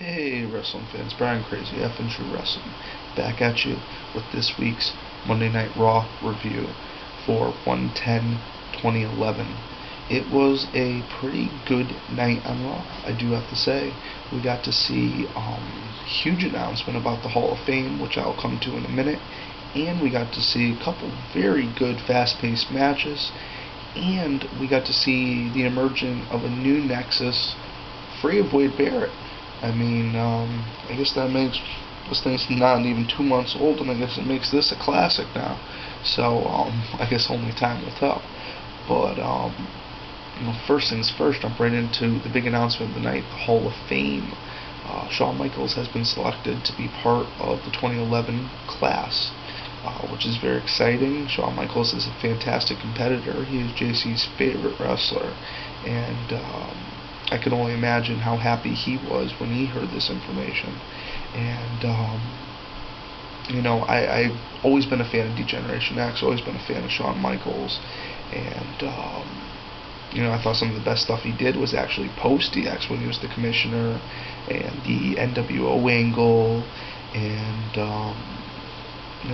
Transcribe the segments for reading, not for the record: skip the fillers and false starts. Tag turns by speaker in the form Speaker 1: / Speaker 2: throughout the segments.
Speaker 1: Hey wrestling fans, Brian Crazy F and True Wrestling back at you with this week's Monday Night Raw review for 1/10/2011. It was a pretty good night on Raw, I do have to say. We got to see huge announcement about the Hall of Fame, which I'll come to in a minute, and we got to see a couple very good fast-paced matches, and we got to see the emerging of a new Nexus free of Wade Barrett. I mean, I guess that makes this thing's not even 2 months old, and I guess it makes this a classic now. So, I guess only time will tell. But, first things first, jump right into the big announcement of the night, the Hall of Fame. Shawn Michaels has been selected to be part of the 2011 class, which is very exciting. Shawn Michaels is a fantastic competitor. He is JC's favorite wrestler, and I could only imagine how happy he was when he heard this information. And, I've always been a fan of D-Generation X, always been a fan of Shawn Michaels, and, I thought some of the best stuff he did was actually post-DX when he was the commissioner, and the NWO angle, and,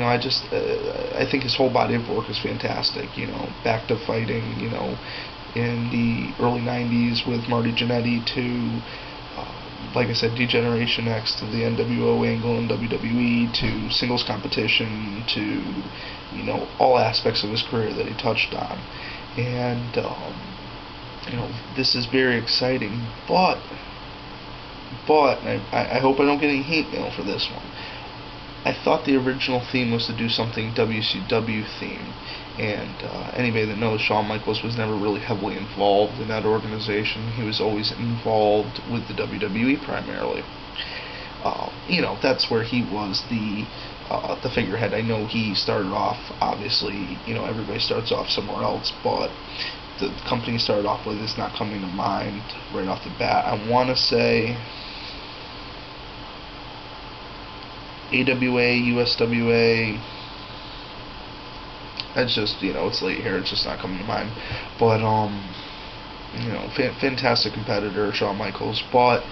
Speaker 1: I think his whole body of work is fantastic, back to fighting, in the early 90s with Marty Jannetty to, like I said, D-Generation X to the NWO angle in WWE to singles competition to, all aspects of his career that he touched on. And, this is very exciting, but I hope I don't get any hate mail for this one. I thought the original theme was to do something WCW theme, and anybody that knows, Shawn Michaels was never really heavily involved in that organization. He was always involved with the WWE primarily. That's where he was the figurehead. I know he started off, obviously, everybody starts off somewhere else, but the company he started off with is not coming to mind right off the bat. I want to say AWA, USWA. It's just, it's late here, it's just not coming to mind. But, fantastic competitor, Shawn Michaels. But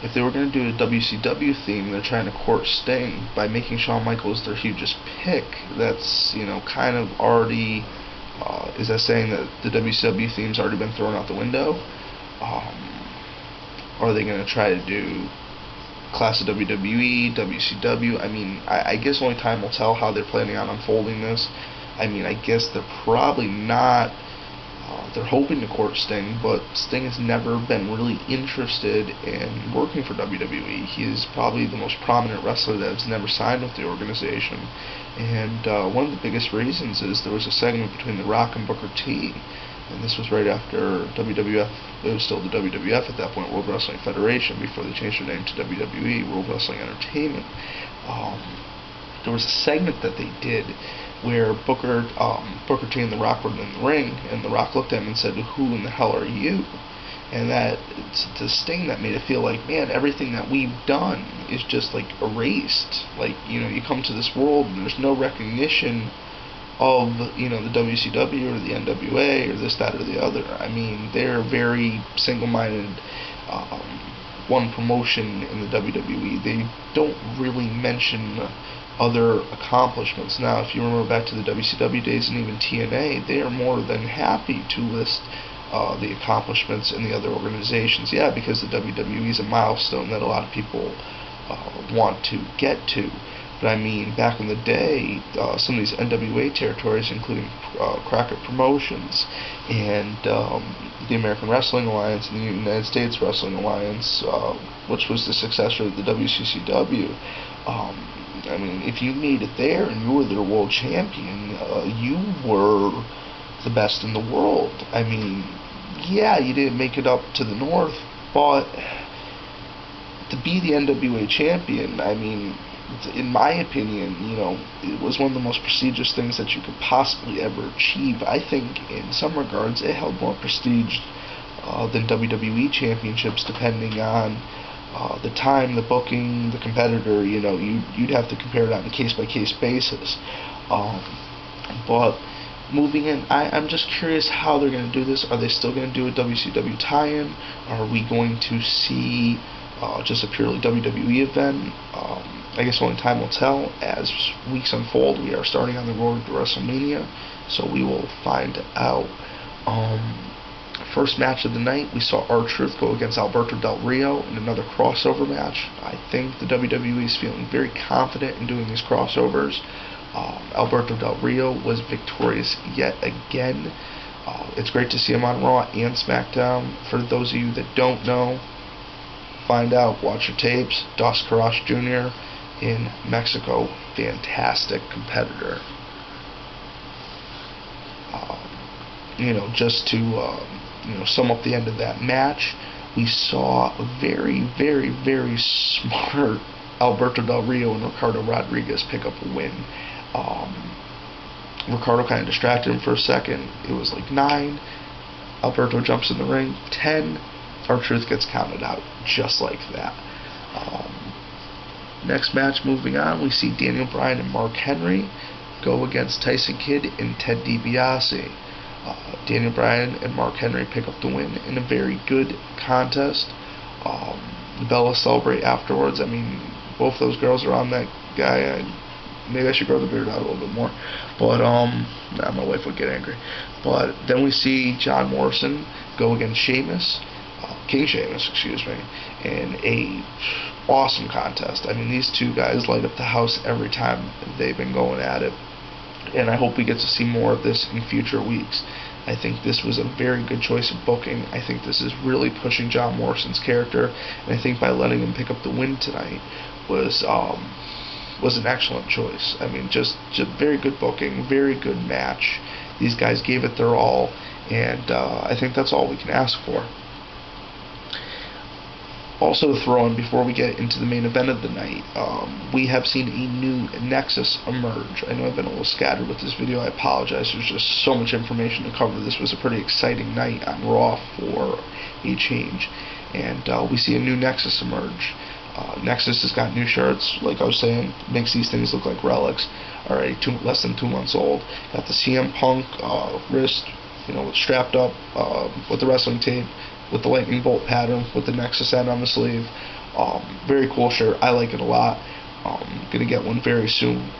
Speaker 1: if they were going to do a WCW theme, they're trying to court Sting by making Shawn Michaels their hugest pick. That's, kind of already, is that saying that the WCW theme's already been thrown out the window? Are they going to try to do class of WWE, WCW? I guess only time will tell how they're planning on unfolding this. I guess they're probably not, they're hoping to court Sting, but Sting has never been really interested in working for WWE. He is probably the most prominent wrestler that has never signed with the organization, and one of the biggest reasons is there was a segment between The Rock and Booker T, and this was right after WWF, it was still the WWF at that point, World Wrestling Federation, before they changed their name to WWE, World Wrestling Entertainment. There was a segment that they did where Booker T and The Rock were in the ring, and The Rock looked at him and said, "Who in the hell are you?" And that, to Sting, that made it feel like, man, everything that we've done is just, erased. You come to this world and there's no recognition of, the WCW or the NWA or this, that, or the other. They're very single-minded, one promotion in the WWE. They don't really mention other accomplishments. Now, if you remember back to the WCW days and even TNA, they are more than happy to list the accomplishments in the other organizations. Yeah, because the WWE is a milestone that a lot of people want to get to. But back in the day, some of these NWA territories, including Crockett Promotions and the American Wrestling Alliance and the United States Wrestling Alliance, which was the successor of the WCCW, if you made it there and you were their world champion, you were the best in the world. Yeah, you didn't make it up to the north, but to be the NWA champion, in my opinion, it was one of the most prestigious things that you could possibly ever achieve. I think, in some regards, it held more prestige than WWE championships, depending on the time, the booking, the competitor. You'd have to compare it on a case-by-case basis. But moving in, I'm just curious how they're going to do this. Are they still going to do a WCW tie-in? Are we going to see just a purely WWE event. I guess only time will tell as weeks unfold. We are starting on the road to WrestleMania, so we will find out. First match of the night, we saw R-Truth go against Alberto Del Rio in another crossover match. I think the WWE is feeling very confident in doing these crossovers. Alberto Del Rio was victorious yet again. It's great to see him on Raw and SmackDown. For those of you that don't know, find out, watch your tapes. Dos Caras Jr. in Mexico, fantastic competitor. Just to sum up the end of that match, we saw a very, very, very smart Alberto Del Rio and Ricardo Rodriguez pick up a win. Ricardo kind of distracted him for a second. It was like 9. Alberto jumps in the ring. 10. R-Truth gets counted out just like that. Next match, moving on, we see Daniel Bryan and Mark Henry go against Tyson Kidd and Ted DiBiase. Daniel Bryan and Mark Henry pick up the win in a very good contest. The Bellas celebrate afterwards. I mean, both those girls are on that guy. Maybe I should grow the beard out a little bit more. But, my wife would get angry. But then we see John Morrison go against Sheamus, King Sheamus, excuse me, in a awesome contest. I mean, these two guys light up the house every time they've been going at it. And I hope we get to see more of this in future weeks. I think this was a very good choice of booking. I think this is really pushing John Morrison's character, and I think by letting him pick up the win tonight was an excellent choice. I mean, just very good booking, very good match. These guys gave it their all, and I think that's all we can ask for. Also to throw in, before we get into the main event of the night, we have seen a new Nexus emerge. I know I've been a little scattered with this video. I apologize. There's just so much information to cover. This was a pretty exciting night on Raw for a change. And we see a new Nexus emerge. Nexus has got new shirts, like I was saying, makes these things look like relics. Already less than 2 months old. Got the CM Punk wrist, strapped up with the wrestling tape, with the lightning bolt pattern, with the Nexus end on the sleeve. Very cool shirt. I like it a lot. Gonna get one very soon.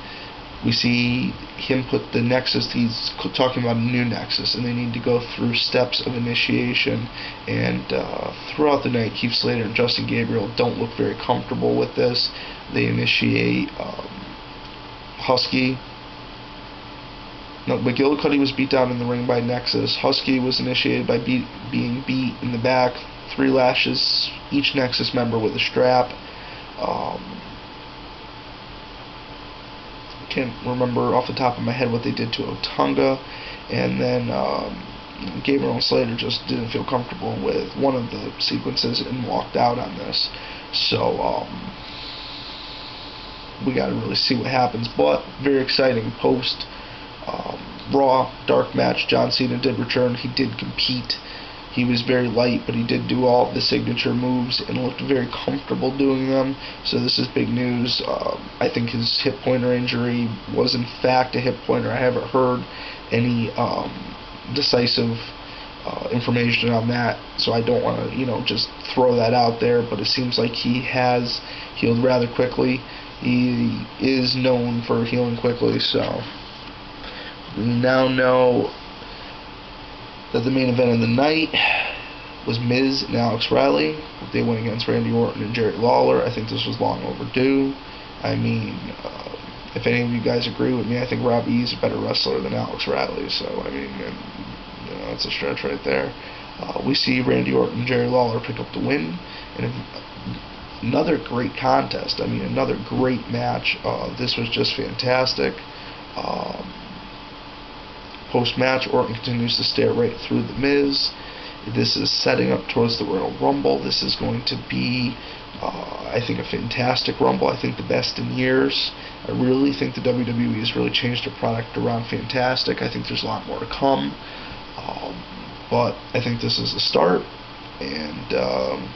Speaker 1: We see him put the Nexus, he's talking about a new Nexus, and they need to go through steps of initiation. And throughout the night, Keith Slater and Justin Gabriel don't look very comfortable with this. They initiate Husky. No, McGillicuddy was beat down in the ring by Nexus. Husky was initiated by being beat in the back. 3 lashes, each Nexus member with a strap. Can't remember off the top of my head what they did to Otunga. And then Gabriel and Slater just didn't feel comfortable with one of the sequences and walked out on this. So we got to really see what happens. But very exciting post Raw dark match. John Cena did return. He did compete. He was very light, but he did do all of the signature moves and looked very comfortable doing them. So this is big news. I think his hip pointer injury was in fact a hip pointer. I haven't heard any decisive information on that, so I don't want to just throw that out there. But it seems like he has healed rather quickly. He is known for healing quickly, so we now know that the main event of the night was Miz and Alex Riley. They went against Randy Orton and Jerry Lawler. I think this was long overdue. I mean, if any of you guys agree with me, I think Robbie E is a better wrestler than Alex Riley. So, I mean, that's a stretch right there. We see Randy Orton and Jerry Lawler pick up the win. And another great contest. I mean, another great match. This was just fantastic. Post-match, Orton continues to stare right through The Miz. This is setting up towards the Royal Rumble. This is going to be, I think, a fantastic Rumble. I think the best in years. I really think the WWE has really changed their product around fantastic. I think there's a lot more to come. But I think this is the start. And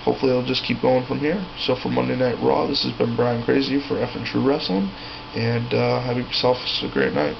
Speaker 1: hopefully it'll just keep going from here. So for Monday Night Raw, this has been Brian Crazy for F and True Wrestling. And have yourself a great night.